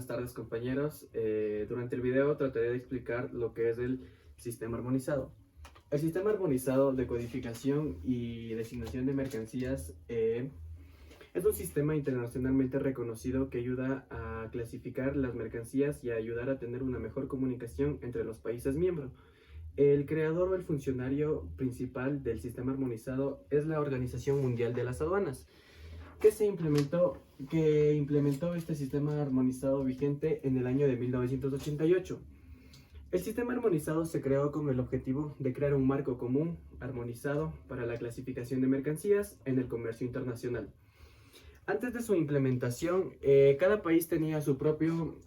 buenas tardes compañeros. Durante el video trataré de explicar lo que es el sistema armonizado. El sistema armonizado de codificación y designación de mercancías es un sistema internacionalmente reconocido que ayuda a clasificar las mercancías y a ayudar a tener una mejor comunicación entre los países miembros. El creador o el funcionario principal del sistema armonizado es la Organización Mundial de las Aduanas, que implementó este sistema armonizado vigente en el año de 1988. El sistema armonizado se creó con el objetivo de crear un marco común armonizado para la clasificación de mercancías en el comercio internacional. Antes de su implementación, cada país tenía su propio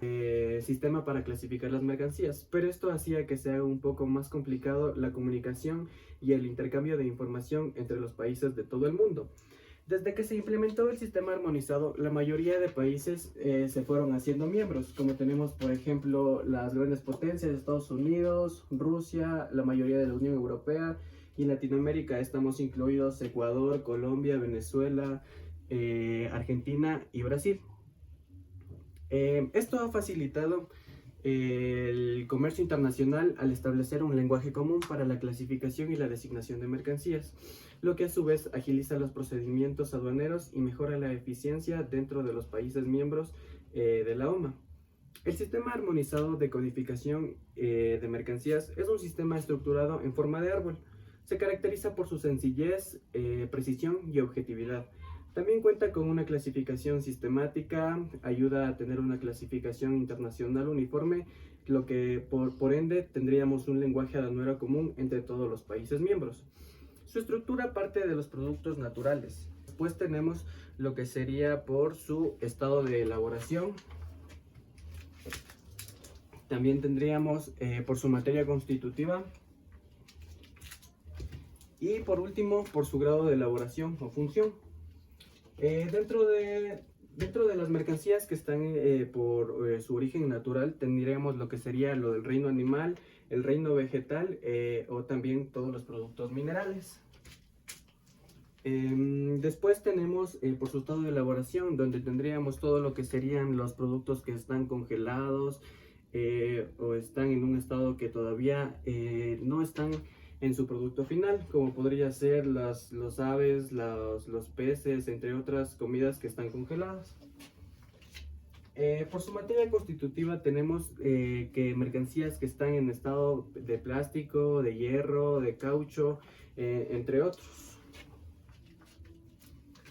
sistema para clasificar las mercancías, pero esto hacía que sea un poco más complicado la comunicación y el intercambio de información entre los países de todo el mundo. Desde que se implementó el sistema armonizado, la mayoría de países se fueron haciendo miembros, como tenemos por ejemplo las grandes potencias de Estados Unidos, Rusia, la mayoría de la Unión Europea, y en Latinoamérica estamos incluidos Ecuador, Colombia, Venezuela, Argentina y Brasil. Esto ha facilitado el comercio internacional al establecer un lenguaje común para la clasificación y la designación de mercancías, lo que a su vez agiliza los procedimientos aduaneros y mejora la eficiencia dentro de los países miembros de la OMA. El sistema armonizado de codificación de mercancías es un sistema estructurado en forma de árbol. Se caracteriza por su sencillez, precisión y objetividad. También cuenta con una clasificación sistemática, ayuda a tener una clasificación internacional uniforme, lo que por ende tendríamos un lenguaje aduanero común entre todos los países miembros. Su estructura parte de los productos naturales. Después tenemos lo que sería por su estado de elaboración. También tendríamos por su materia constitutiva. Y por último, por su grado de elaboración o función. Dentro de las mercancías que están por su origen natural, tendríamos lo que sería lo del reino animal, el reino vegetal o también todos los productos minerales. Después tenemos por su estado de elaboración, donde tendríamos todo lo que serían los productos que están congelados o están en un estado que todavía no están en su producto final, como podría ser los aves, los peces, entre otras comidas que están congeladas. Por su materia constitutiva tenemos que mercancías que están en estado de plástico, de hierro, de caucho, entre otros.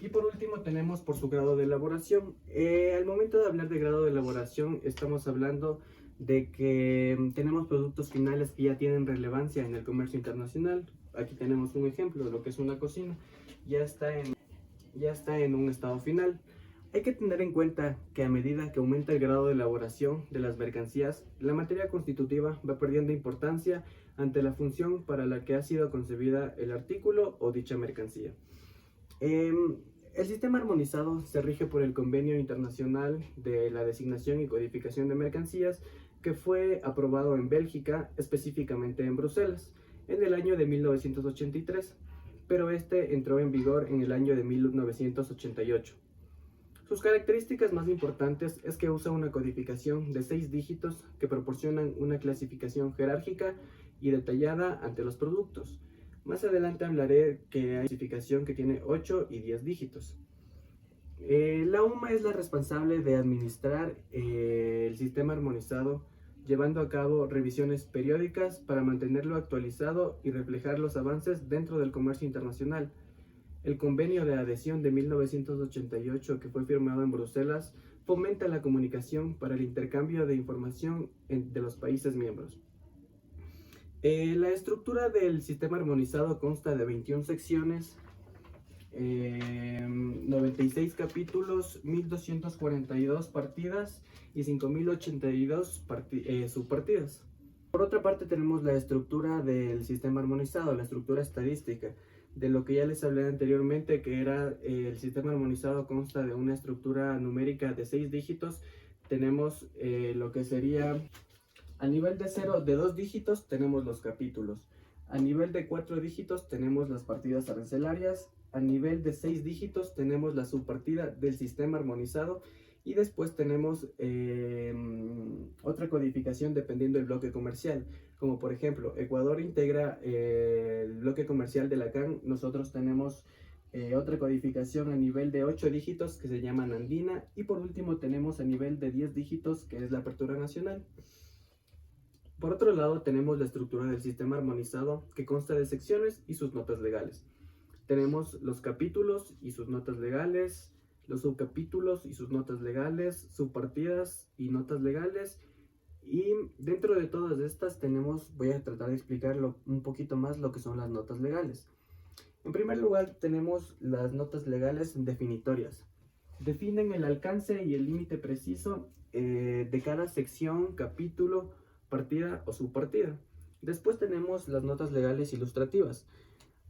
Y por último tenemos por su grado de elaboración. Al momento de hablar de grado de elaboración estamos hablando de que tenemos productos finales que ya tienen relevancia en el comercio internacional. Aquí tenemos un ejemplo de lo que es una cocina, ya está en un estado final. Hay que tener en cuenta que a medida que aumenta el grado de elaboración de las mercancías, la materia constitutiva va perdiendo importancia ante la función para la que ha sido concebida el artículo o dicha mercancía. El sistema armonizado se rige por el Convenio Internacional de la Designación y Codificación de Mercancías, que fue aprobado en Bélgica, específicamente en Bruselas, en el año de 1983, pero este entró en vigor en el año de 1988. Sus características más importantes es que usa una codificación de 6 dígitos que proporcionan una clasificación jerárquica y detallada ante los productos. Más adelante hablaré que hay clasificación que tiene 8 y 10 dígitos. La OMA es la responsable de administrar el sistema armonizado, llevando a cabo revisiones periódicas para mantenerlo actualizado y reflejar los avances dentro del comercio internacional. El convenio de adhesión de 1988, que fue firmado en Bruselas, fomenta la comunicación para el intercambio de información de los países miembros. La estructura del sistema armonizado consta de 21 secciones, 96 capítulos, 1242 partidas y 5082 subpartidas. Por otra parte tenemos la estructura del sistema armonizado, la estructura estadística, de lo que ya les hablé anteriormente, que era el sistema armonizado consta de una estructura numérica de 6 dígitos. Tenemos lo que sería a nivel de 2 dígitos tenemos los capítulos, a nivel de 4 dígitos tenemos las partidas arancelarias, a nivel de 6 dígitos tenemos la subpartida del sistema armonizado Y después tenemos otra codificación dependiendo del bloque comercial. Como por ejemplo, Ecuador integra el bloque comercial de la CAN. Nosotros tenemos otra codificación a nivel de 8 dígitos que se llama andina. Y por último tenemos a nivel de 10 dígitos que es la apertura nacional. Por otro lado tenemos la estructura del sistema armonizado que consta de secciones y sus notas legales. Tenemos los capítulos y sus notas legales, los subcapítulos y sus notas legales, subpartidas y notas legales. Y dentro de todas estas voy a tratar de explicarlo un poquito más lo que son las notas legales. En primer lugar tenemos las notas legales definitorias. Definen el alcance y el límite preciso de cada sección, capítulo, partida o subpartida. Después tenemos las notas legales ilustrativas.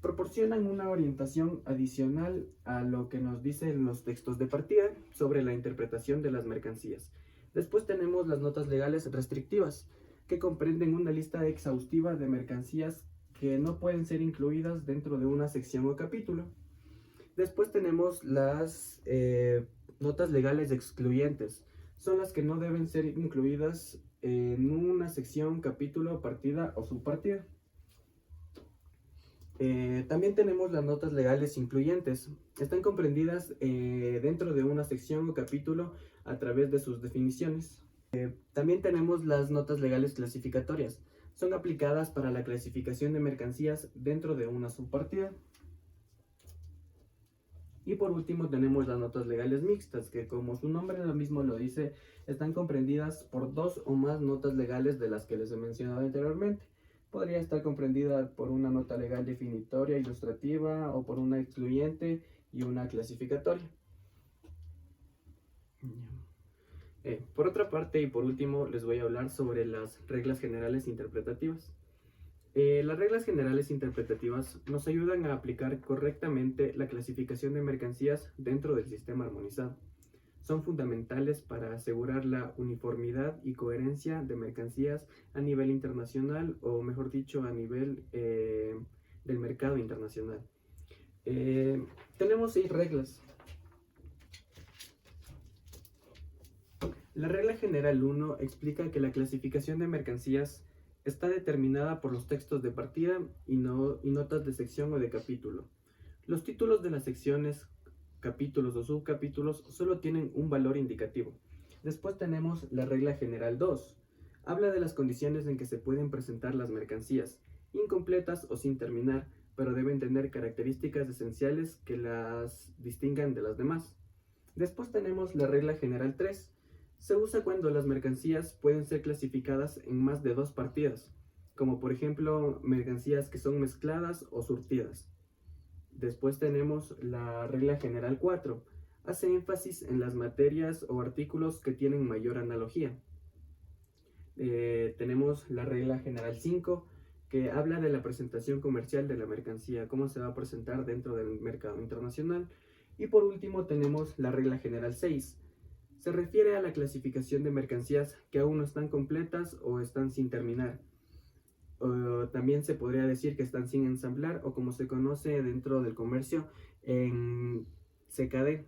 Proporcionan una orientación adicional a lo que nos dicen los textos de partida sobre la interpretación de las mercancías. Después tenemos las notas legales restrictivas, que comprenden una lista exhaustiva de mercancías que no pueden ser incluidas dentro de una sección o capítulo. Después tenemos las notas legales excluyentes. Son las que no deben ser incluidas en una sección, capítulo, partida o subpartida. También tenemos las notas legales incluyentes. Están comprendidas dentro de una sección o capítulo a través de sus definiciones. También tenemos las notas legales clasificatorias. Son aplicadas para la clasificación de mercancías dentro de una subpartida. Y por último tenemos las notas legales mixtas, que como su nombre mismo lo dice, están comprendidas por dos o más notas legales de las que les he mencionado anteriormente. Podría estar comprendida por una nota legal definitoria, ilustrativa, o por una excluyente y una clasificatoria. Por otra parte y por último les voy a hablar sobre las reglas generales interpretativas. Las reglas generales interpretativas nos ayudan a aplicar correctamente la clasificación de mercancías dentro del sistema armonizado. Son fundamentales para asegurar la uniformidad y coherencia de mercancías a nivel internacional, o mejor dicho, a nivel del mercado internacional. Tenemos 6 reglas. La regla general 1 explica que la clasificación de mercancías está determinada por los textos de partida y notas de sección o de capítulo. Los títulos de las secciones, capítulos o subcapítulos solo tienen un valor indicativo. Después tenemos la regla general 2. Habla de las condiciones en que se pueden presentar las mercancías, incompletas o sin terminar, pero deben tener características esenciales que las distingan de las demás. Después tenemos la regla general 3. Se usa cuando las mercancías pueden ser clasificadas en más de 2 partidas, como por ejemplo mercancías que son mezcladas o surtidas. Después tenemos la regla general 4. Hace énfasis en las materias o artículos que tienen mayor analogía. Tenemos la regla general 5, que habla de la presentación comercial de la mercancía, cómo se va a presentar dentro del mercado internacional. Y por último tenemos la regla general 6. Se refiere a la clasificación de mercancías que aún no están completas o están sin terminar. También se podría decir que están sin ensamblar, o como se conoce dentro del comercio, en CKD.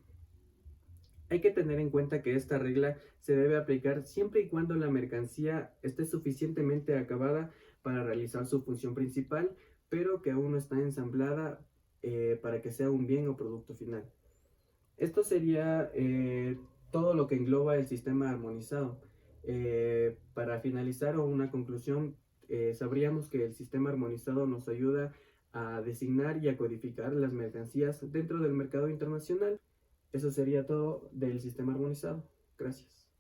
Hay que tener en cuenta que esta regla se debe aplicar siempre y cuando la mercancía esté suficientemente acabada para realizar su función principal, pero que aún no está ensamblada para que sea un bien o producto final. Esto sería todo lo que engloba el sistema armonizado. Para finalizar, o una conclusión, sabríamos que el sistema armonizado nos ayuda a designar y a codificar las mercancías dentro del mercado internacional. Eso sería todo del sistema armonizado. Gracias.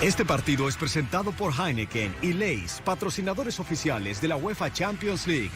Este partido es presentado por Heineken y Lay's, patrocinadores oficiales de la UEFA Champions League.